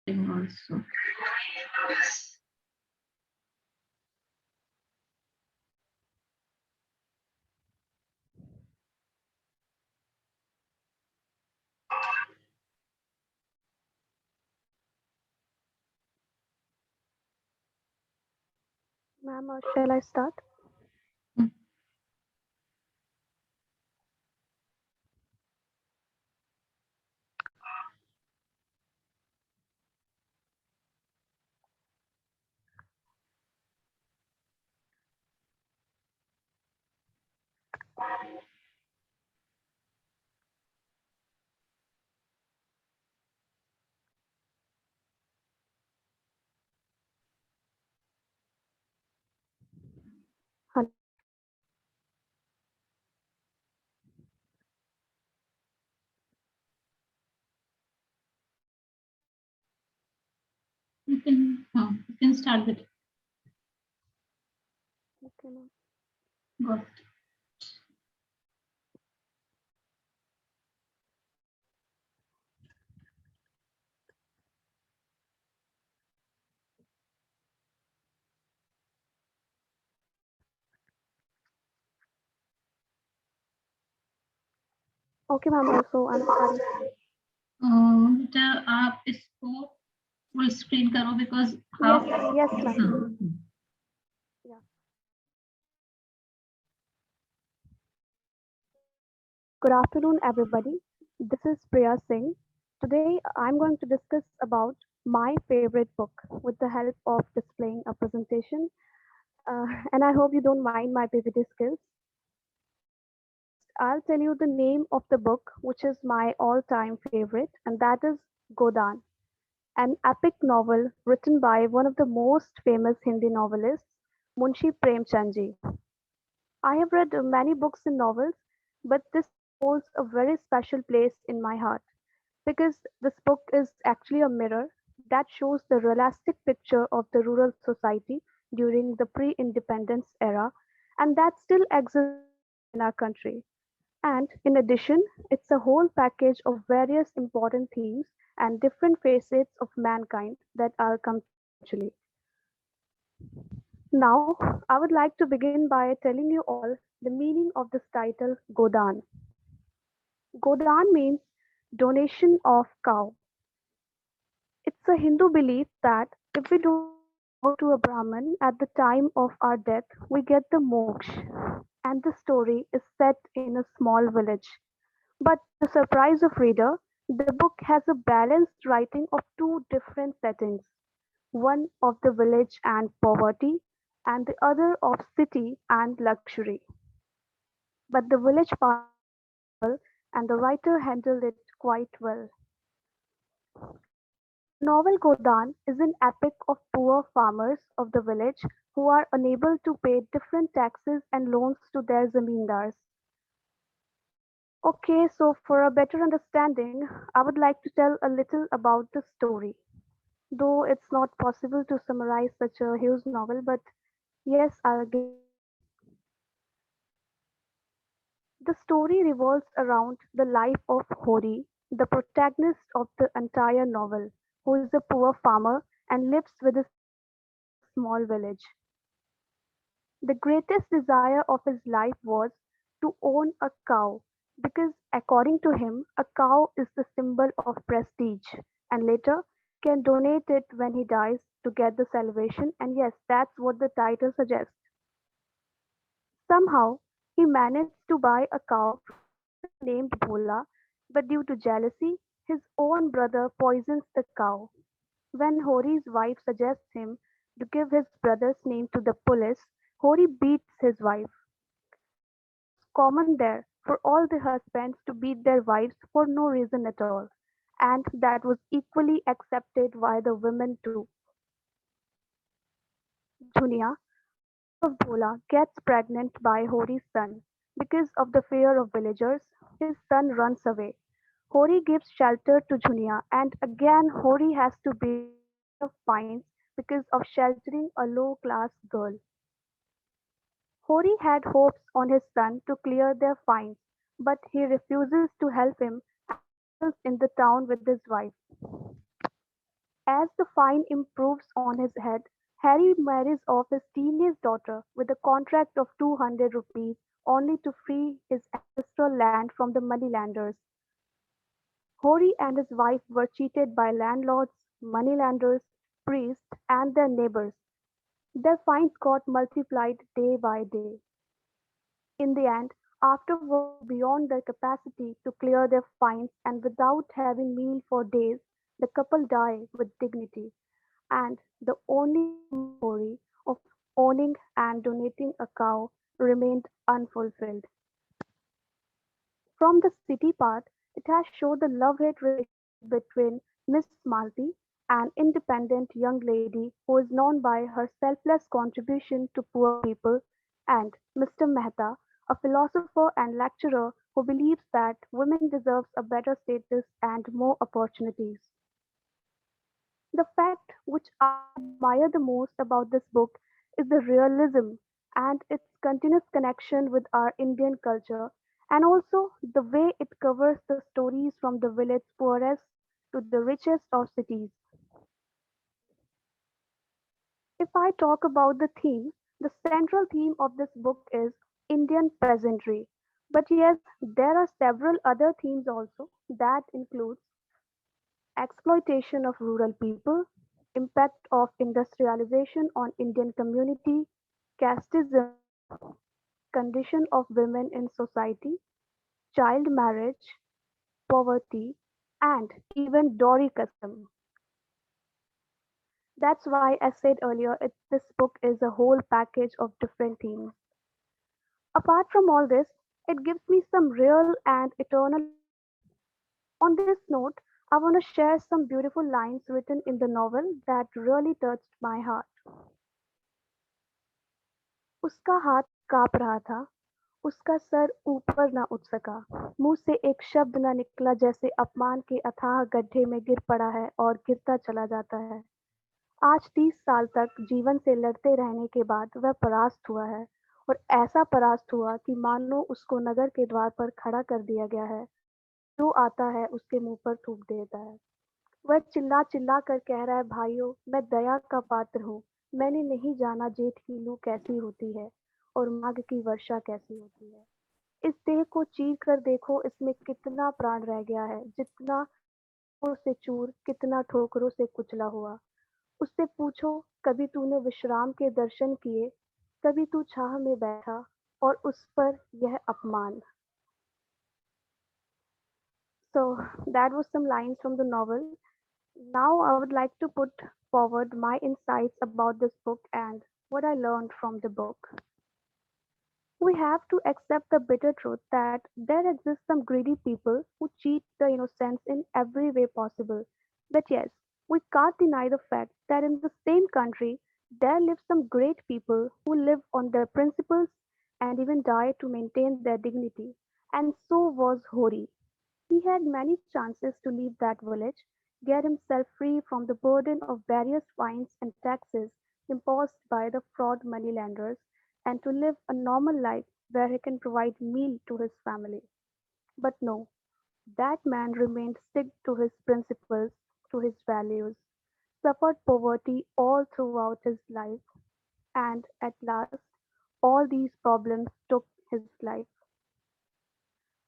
Also. Ma'am, shall I start? You can start with. Okay, ma'am. Got. Okay, ma'am. Also, I'm starting. बेटा आप इसको full screen करो because Yes, half yes, ma'am. Yeah. Good afternoon, everybody. This is Priya Singh. Today, I'm going to discuss about my favorite book with the help of displaying a presentation. And I hope you don't mind my PPT skills. First, I'll tell you the name of the book, which is my all-time favorite, and that is Godan, an epic novel written by one of the most famous Hindi novelists, Munshi Premchandji. I have read many books and novels, but this holds a very special place in my heart because this book is actually a mirror that shows the realistic picture of the rural society during the pre independence era and that still exists today in our country. And in addition, it's a whole package of various important themes and different facets of mankind that I'll come to eventually. Now, I would like to begin by telling you all the meaning of this title, Godan. Godan means donation of cow. It's a Hindu belief that if we donate a cow to a Brahmin at the time of our death, we get the moksha. And the story is set in a small village. But to the surprise of reader, the book has a balanced writing of two different settings, one of the village and poverty, and the other of city and luxury. But the village part is simple, and the writer handled it quite well. The novel Godan is an epic of poor farmers of the village who are unable to pay different taxes and loans to their zamindars. Okay, so for a better understanding, I would like to tell a little about the story. Though it's not possible to summarize such a huge novel, but yes, I'll give it a try. The story revolves around the life of Hori, the protagonist of the entire novel, who is a poor farmer and lives with his family in a small village. The greatest desire of his life was to own a cow because, according to him, a cow is the symbol of prestige, and later he can donate it when he dies to get the salvation. And yes, that's what the title suggests. Somehow, he managed to buy a cow from a brother named Bhola, but due to jealousy, his own brother poisons the cow. When Hori's wife suggests him to give his brother's name to the police, Hori beats his wife. This was common there for all the husbands to beat their wives for no reason at all, and that was equally accepted by the women too. Junia, wife of Bhola, gets pregnant by Hori's son. Because of the fear of villagers, his son runs away. Hori gives shelter to Junia, and again Hori has to bear a lot of fines because of sheltering a low class girl. Hori had hopes on his son to clear their fines, but he refuses to help him and settles in the town with his wife. As the fine improves on his head, Harry marries off his teenage daughter with a contract of 200 rupees only to free his ancestral land from the moneylanders. Hori and his wife were cheated by landlords, moneylenders, priests, and their neighbors. Their fines got multiplied day by day. In the end, after working beyond their capacity to clear their fines and without having meal for days, the couple die with dignity, and the only dream of Hori of owning and donating a cow remained unfulfilled. From the city part, it has showed the love-hate relationship between Miss Malti, an independent young lady who is known by her selfless contribution to poor people, and Mr. Mehta, a philosopher and lecturer who believes that women deserve a better status and more opportunities. The fact which I admire the most about this book is the realism and its continuous connection with our Indian culture, and also the way it covers the stories from the village poorest to the richest of cities. If I talk about the theme, the central theme of this book is Indian peasantry. But yes, there are several other themes also that includes exploitation of rural people, impact of industrialization on Indian community, casteism, condition of women in society, child marriage, poverty, and even dowry custom. That's why I said earlier this book is a whole package of different themes. Apart from all this, it gives me some real and eternal lessons. On this note, I want to share some beautiful lines written in the novel that really touched my heart. उसका हाथ काँप रहा था, उसका sir ऊपर न उठ सका, मुंह से एक शब्द न निकला जैसे अपमान के अथाह गड्ढे में गिर पड़ा है और गिरता चला जाता है। आज 30 साल तक जीवन से लड़ते रहने के बाद वह परास्त हुआ है और ऐसा परास्त हुआ कि मानो उसको नगर के द्वार पर खड़ा कर दिया गया है और जो आता है उसके मुंह पर थूक देता है। वह चिल्ला चिल्ला कर कह रहा है, भाइयों मैं दया का पात्र हूँ, मैंने नहीं जाना जेठ की लू कैसी होती है और माघ की वर्षा कैसी होती है। इस देह को चीर कर देखो, इसमें कितना प्राण रह गया है, जितना चूर से चूर, कितना ठोकरों से कुचला हुआ। उससे पूछो, कभी तूने विश्राम के दर्शन किए, कभी तू छाह में बैठा और उस पर यह अपमान। So that was some lines from the novel. Now I would like to put forward my insights about this book and what I learned from the book. We have to accept the bitter truth that there exist some greedy people who cheat the innocents in every way possible. But yes, we can't deny the fact that in the same country there live some great people who live on their principles and even die to maintain their dignity. And so was Hori. He had many chances to leave that village, get himself free from the burden of various fines and taxes imposed by the fraud moneylenders, and to live a normal life where he can provide meal to his family. But no, that man remained stick to his principles, to his values, suffered poverty all throughout his life, and at last all these problems took his life.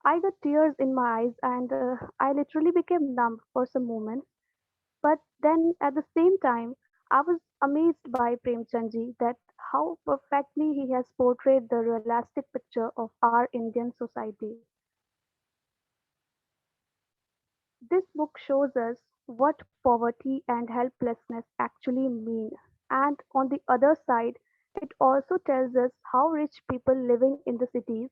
I got tears in my eyes and I literally became numb for some moments. But then at the same time, I was amazed by Premchandji that how perfectly he has portrayed the realistic picture of our Indian society. This book shows us what poverty and helplessness actually mean. And on the other side, it also tells us how rich people living in the cities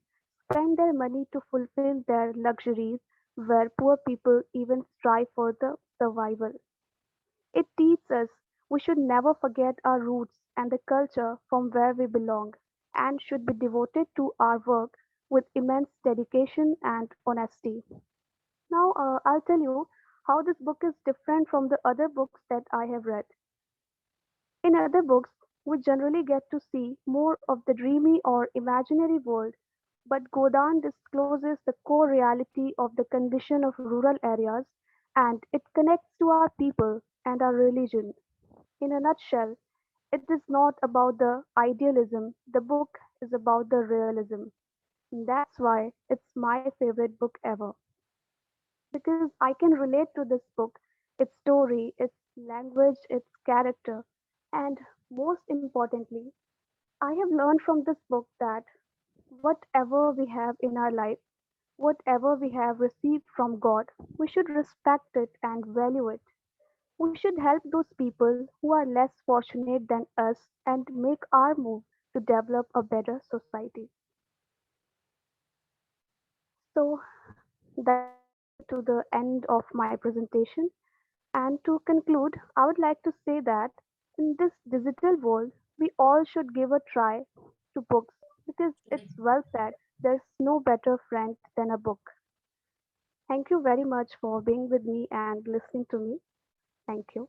spend their money to fulfill their luxuries, where poor people even strive for the survival. It teaches us we should never forget our roots and the culture from where we belong, and should be devoted to our work with immense dedication and honesty. Now, I'll tell you how this book is different from the other books that I have read. In other books, we generally get to see more of the dreamy or imaginary world, but Godan discloses the core reality of the condition of rural areas, and it connects to our people and our religion. In a nutshell, it is not about the idealism, the book is about the realism. And that's why it's my favorite book ever. Because I can relate to this book, its story, its language, its character, and most importantly, I have learned from this book that whatever we have in our life, whatever we have received from God, we should respect it and value it. We should help those people who are less fortunate than us and make our move to develop a better society. So that brings me to the end of my presentation. And to conclude, I would like to say that in this digital world, we all should give a try to books because it's well said, there's no better friend than a book. Thank you very much for being with me and listening to me. Thank you.